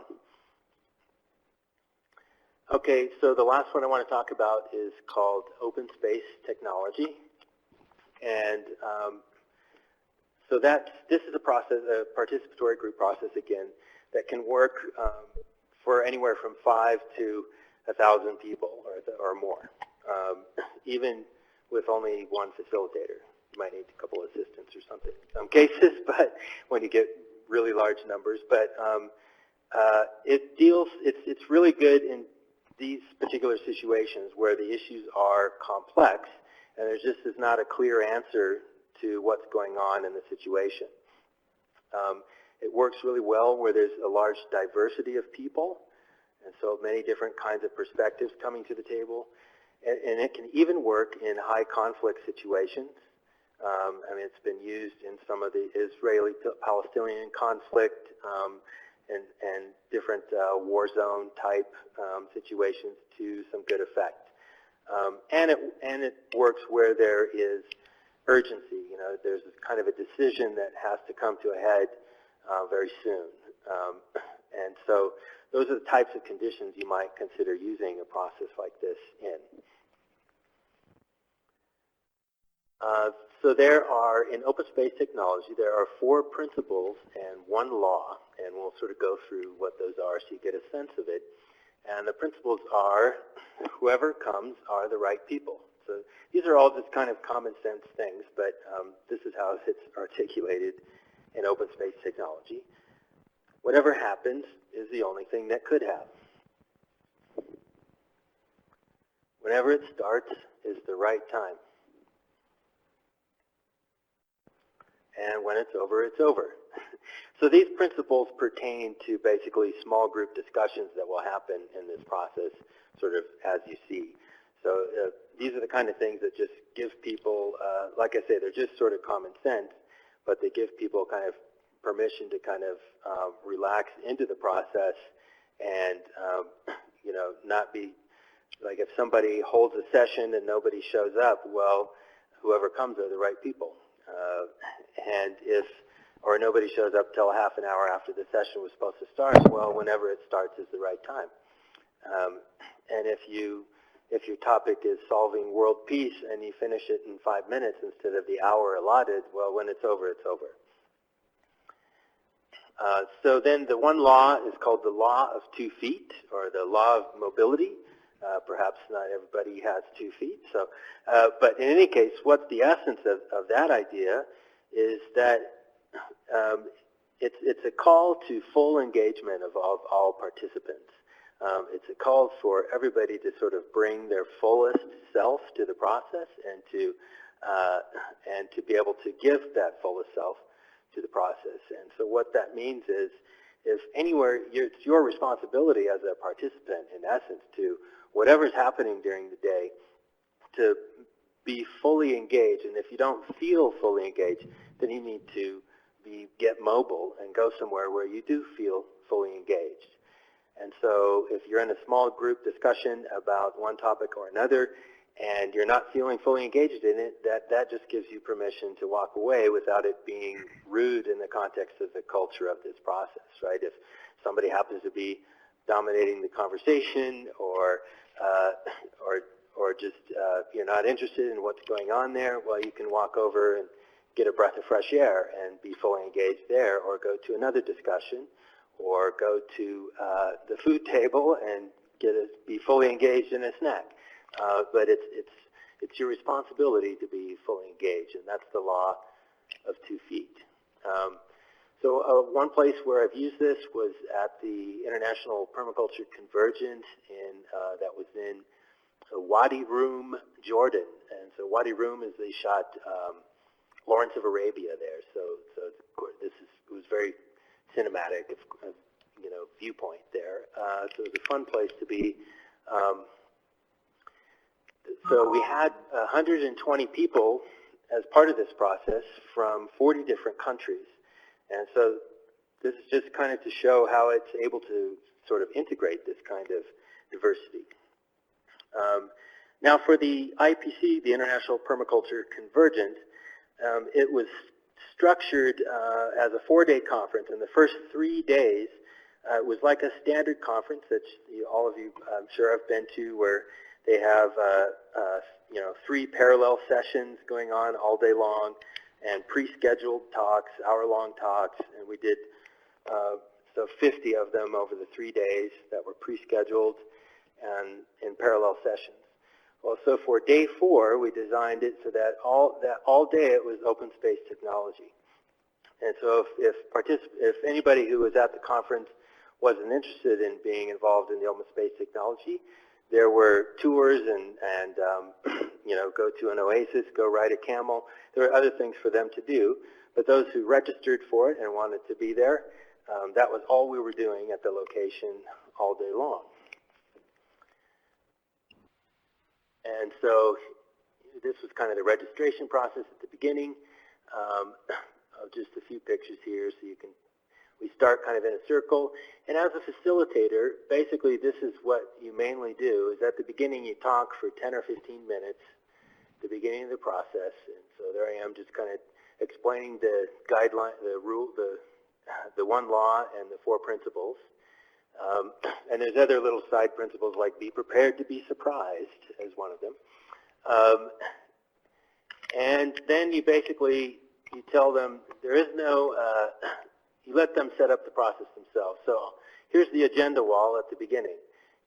Okay, so the last one I want to talk about is called open space technology. And so this is a process, a participatory group process again, that can work for anywhere from 5 to 1,000 people or more, even with only one facilitator. You might need a couple of assistants or something in some cases, but when you get really large numbers. But it's really good in these particular situations where the issues are complex and there just is not a clear answer to what's going on in the situation. It works really well where there's a large diversity of people, and so many different kinds of perspectives coming to the table. And it can even work in high conflict situations. I mean, it's been used in some of the Israeli-Palestinian conflict and different war zone type situations to some good effect. And it works where there is urgency. You know, there's kind of a decision that has to come to a head very soon. And so those are the types of conditions you might consider using a process like this in. So there are, in open space technology, there are 4 principles and 1 law, and we'll sort of go through what those are so you get a sense of it. And the principles are, whoever comes are the right people. So these are all just kind of common sense things, but this is how it's articulated in open space technology. Whatever happens is the only thing that could happen. Whenever it starts is the right time. And when it's over, it's over. So these principles pertain to basically small group discussions that will happen in this process, sort of as you see. So these are the kind of things that just give people, like I say, they're just sort of common sense, but they give people kind of permission to kind of relax into the process and, you know, not be, like if somebody holds a session and nobody shows up, well, whoever comes are the right people. And if, or nobody shows up till half an hour after the session was supposed to start, well, whenever it starts is the right time. And if your topic is solving world peace and you finish it in 5 minutes instead of the hour allotted, well, when it's over, it's over. So then the one law is called the law of 2 feet, or the law of mobility. Perhaps not everybody has 2 feet. So, but in any case, what's the essence of that idea is that it's a call to full engagement of all participants. It's a call for everybody to sort of bring their fullest self to the process and to be able to give that fullest self to the process. And so what that means is, if anywhere, it's your responsibility as a participant, in essence, to whatever's happening during the day, to be fully engaged. And if you don't feel fully engaged, then you need to get mobile and go somewhere where you do feel fully engaged. And so if you're in a small group discussion about one topic or another, and you're not feeling fully engaged in it, that just gives you permission to walk away without it being rude in the context of the culture of this process, right? If somebody happens to be dominating the conversation, or just you're not interested in what's going on there, well, you can walk over and get a breath of fresh air and be fully engaged there, or go to another discussion, or go to the food table and be fully engaged in a snack. But it's your responsibility to be fully engaged, and that's the law of 2 feet. So one place where I've used this was at the International Permaculture Convergence that was in Wadi Rum, Jordan. And so Wadi Rum is they shot Lawrence of Arabia there. So it was very cinematic, you know, viewpoint there. So it was a fun place to be. So we had 120 people as part of this process from 40 different countries. And so this is just kind of to show how it's able to sort of integrate this kind of diversity. Now for the IPC, the International Permaculture Convergence, it was structured as a 4-day conference. And the first 3 days was like a standard conference that all of you, I'm sure, have been to, where they have, you know, 3 parallel sessions going on all day long, and pre-scheduled talks, hour-long talks, and we did so 50 of them over the 3 days that were pre-scheduled and in parallel sessions. Well, so for day 4, we designed it so that all day it was open space technology. And so if anybody who was at the conference wasn't interested in being involved in the open space technology, there were tours and you know, go to an oasis, go ride a camel. There were other things for them to do, but those who registered for it and wanted to be there, that was all we were doing at the location all day long. And so this was kind of the registration process at the beginning. Just a few pictures here so you can. We start kind of in a circle, and as a facilitator, basically this is what you mainly do, is at the beginning you talk for 10 or 15 minutes at the beginning of the process, and so there I am just kind of explaining the guideline, the rule, the one law and the 4 principles. And there's other little side principles like be prepared to be surprised as one of them. And then you basically, you tell them there is no, you let them set up the process themselves. So here's the agenda wall at the beginning.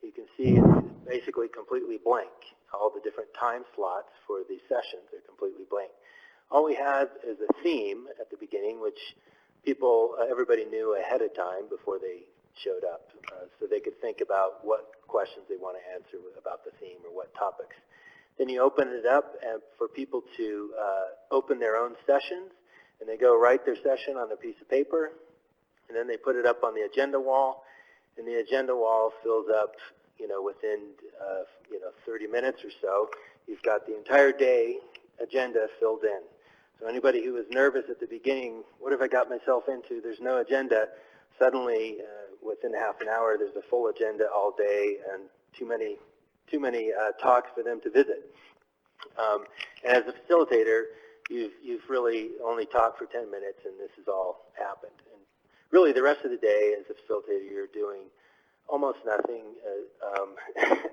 You can see it's basically completely blank. All the different time slots for these sessions are completely blank. All we had is a theme at the beginning, which everybody knew ahead of time before they showed up, so they could think about what questions they want to answer about the theme or what topics. Then you open it up and for people to open their own sessions, and they go write their session on a piece of paper, and then they put it up on the agenda wall, and the agenda wall fills up, within 30 minutes or so, you've got the entire day agenda filled in. So anybody who was nervous at the beginning, what have I got myself into? There's no agenda. Suddenly, within half an hour, there's a full agenda all day, and too many talks for them to visit. And as a facilitator, you've really only talked for 10 minutes, and this has all happened. And really, the rest of the day, as a facilitator, you're doing almost nothing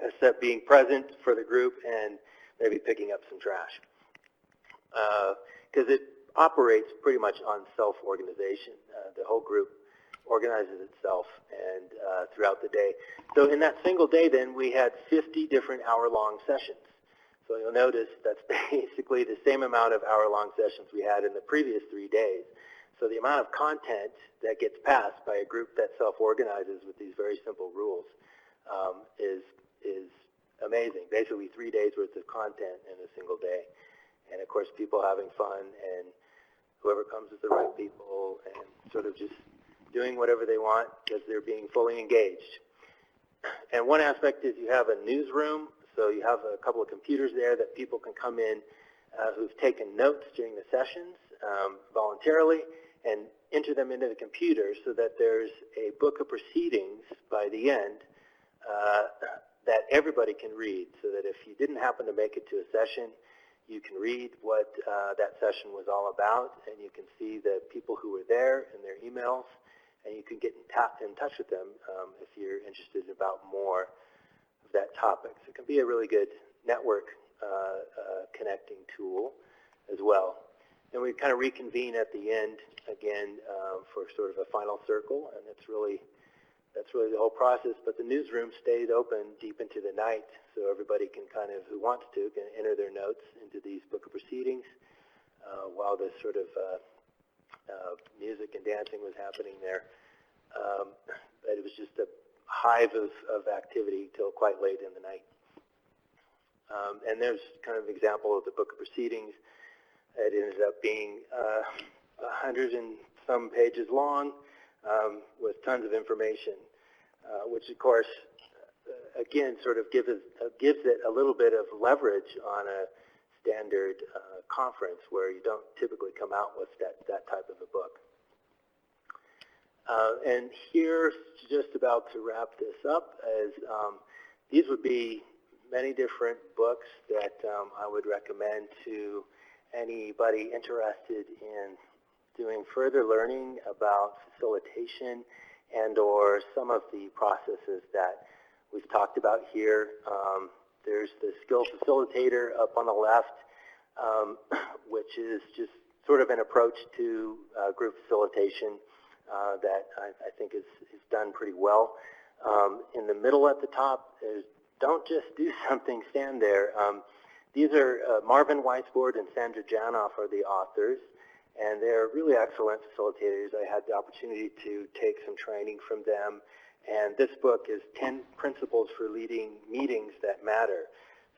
except being present for the group and maybe picking up some trash. Because it operates pretty much on self-organization. The whole group organizes itself and throughout the day. So in that single day, then, we had 50 different hour-long sessions. So you'll notice that's basically the same amount of hour-long sessions we had in the previous 3 days. So the amount of content that gets passed by a group that self-organizes with these very simple rules is amazing. Basically 3 days worth of content in a single day. And of course, people having fun, and whoever comes is the right people, and sort of just doing whatever they want because they're being fully engaged. And one aspect is you have a newsroom, so you have a couple of computers there that people can come in who've taken notes during the sessions voluntarily and enter them into the computer so that there's a book of proceedings by the end that everybody can read, so that if you didn't happen to make it to a session, you can read what that session was all about, and you can see the people who were there and their emails, and you can get in touch with them if you're interested about more of that topic. So it can be a really good network connecting tool as well. And we kind of reconvene at the end again for sort of a final circle, and that's really the whole process. But the newsroom stays open deep into the night, so everybody can kind of, who wants to, can enter their notes into these book of proceedings while this sort of music and dancing was happening there. But it was just a hive of activity till quite late in the night. And there's kind of an example of the book of proceedings. It ended up being 100 and some pages long with tons of information, which of course, again, sort of gives it a little bit of leverage on a standard conference where you don't typically come out with that type of a book. And here, just about to wrap this up, is these would be many different books that I would recommend to anybody interested in doing further learning about facilitation and or some of the processes that we've talked about here. There's the Skill Facilitator up on the left, which is just sort of an approach to group facilitation that I think is done pretty well. In the middle at the top is don't just do something, stand there. These are Marvin Weisbord and Sandra Janoff are the authors, and they're really excellent facilitators. I had the opportunity to take some training from them, and this book is 10 Principles for Leading Meetings That Matter.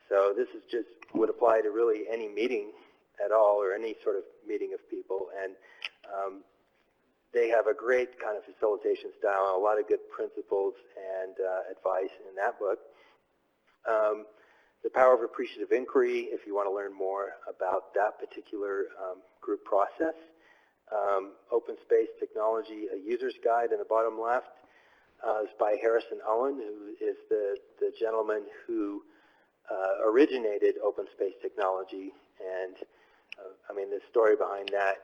So this is just would apply to really any meeting at all or any sort of meeting of people, and they have a great kind of facilitation style, a lot of good principles and advice in that book. The Power of Appreciative Inquiry, if you want to learn more about that particular group process. Open Space Technology, a User's Guide in the bottom left, is by Harrison Owen, who is the gentleman who originated Open Space Technology. And I mean, the story behind that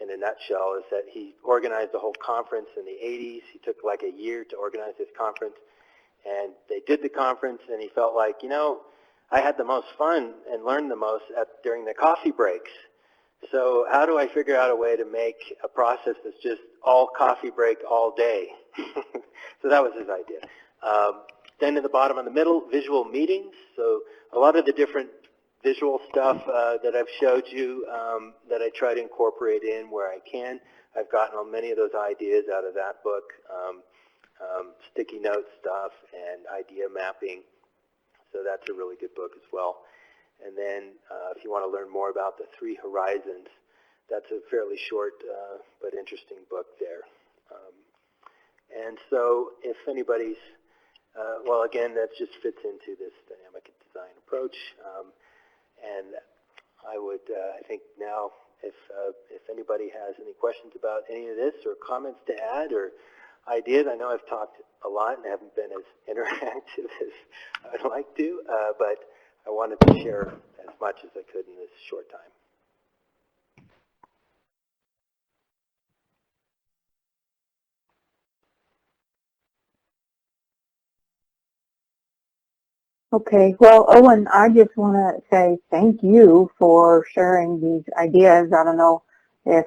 in a nutshell is that he organized the whole conference in the 80s. He took like a year to organize this conference. And they did the conference, and he felt like, you know, I had the most fun and learned the most during the coffee breaks. So how do I figure out a way to make a process that's just all coffee break all day? So that was his idea. Then in the bottom in the middle, visual meetings. So a lot of the different visual stuff that I've showed you that I try to incorporate in where I can. I've gotten many of those ideas out of that book. Sticky note stuff and idea mapping. So that's a really good book as well. And then if you want to learn more about the 3 Horizons, that's a fairly short but interesting book there. And so if anybody's well, again, that just fits into this dynamic design approach. And I would, I think now, if anybody has any questions about any of this or comments to add or ideas, I know I've talked a lot and haven't been as interactive as I'd like to, but I wanted to share as much as I could in this short time. Okay, well, Owen, I just want to say thank you for sharing these ideas. I don't know if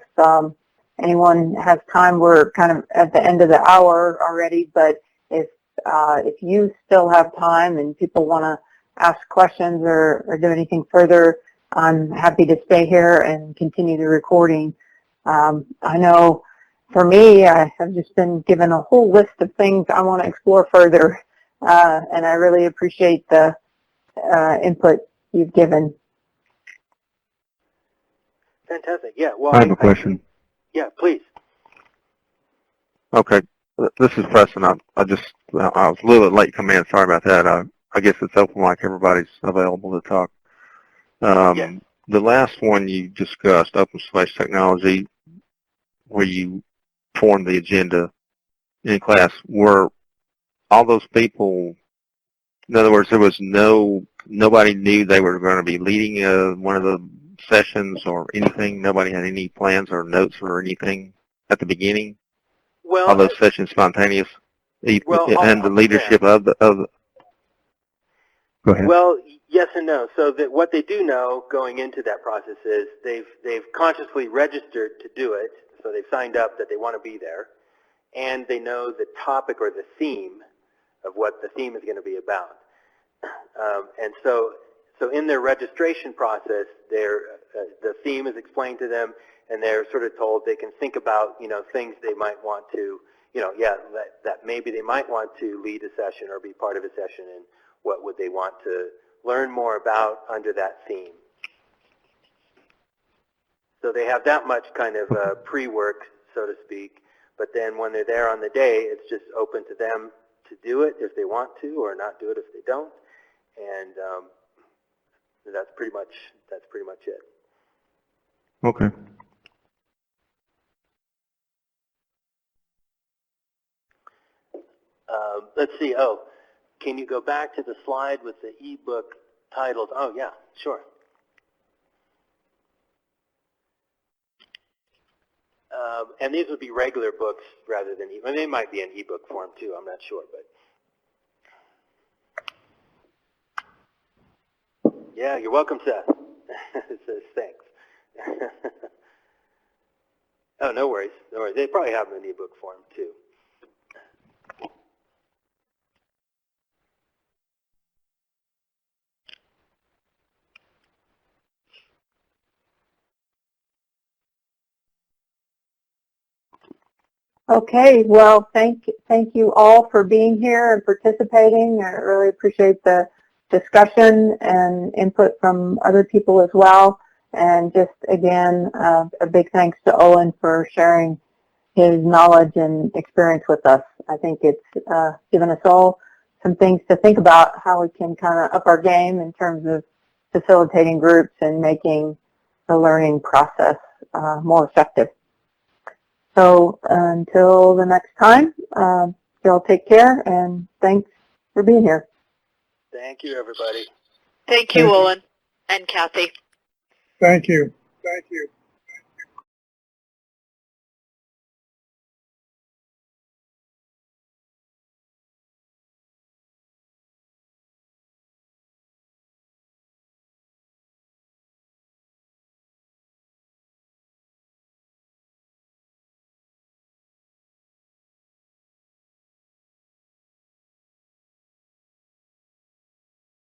anyone has time. We're kind of at the end of the hour already, but if you still have time and people want to ask questions or do anything further, I'm happy to stay here and continue the recording. I know for me, I have just been given a whole list of things I want to explore further. And I really appreciate the input you've given. Fantastic. Yeah. Well, I have a question. Yeah, please. Okay, this is Preston. I was a little bit late coming in. Sorry about that. I guess it's open mic. Everybody's available to talk. Yes. The last one you discussed, open space technology, where you formed the agenda in class, were all those people, in other words, there was nobody knew they were going to be leading one of the sessions or anything? Nobody had any plans or notes or anything at the beginning? Well, All those sessions spontaneous? Well, and the leadership of the Go ahead. Well, yes and no. So that what they do know going into that process is they've consciously registered to do it. So they've signed up that they want to be there, and they know the topic or the theme of what the theme is going to be about. And so in their registration process, the theme is explained to them, and they're sort of told they can think about things they might want to that maybe they might want to lead a session or be part of a session, and what would they want to learn more about under that theme. So they have that much kind of pre-work, so to speak, but then when they're there on the day, it's just open to them to do it if they want to, or not do it if they don't, and that's pretty much it. Okay. Let's see. Oh, can you go back to the slide with the ebook titled? Oh, yeah, sure. And these would be regular books rather than, I mean, they might be in ebook form too. I'm not sure, but yeah, you're welcome, Seth. It says thanks. Oh, no worries, no worries. They probably have them in ebook form too. Okay, well, thank you all for being here and participating. I really appreciate the discussion and input from other people as well. And just again, a big thanks to Owen for sharing his knowledge and experience with us. I think it's given us all some things to think about how we can kind of up our game in terms of facilitating groups and making the learning process more effective. So until the next time, y'all take care, and thanks for being here. Thank you, everybody. Thank you, Owen and Kathy. Thank you. Thank you.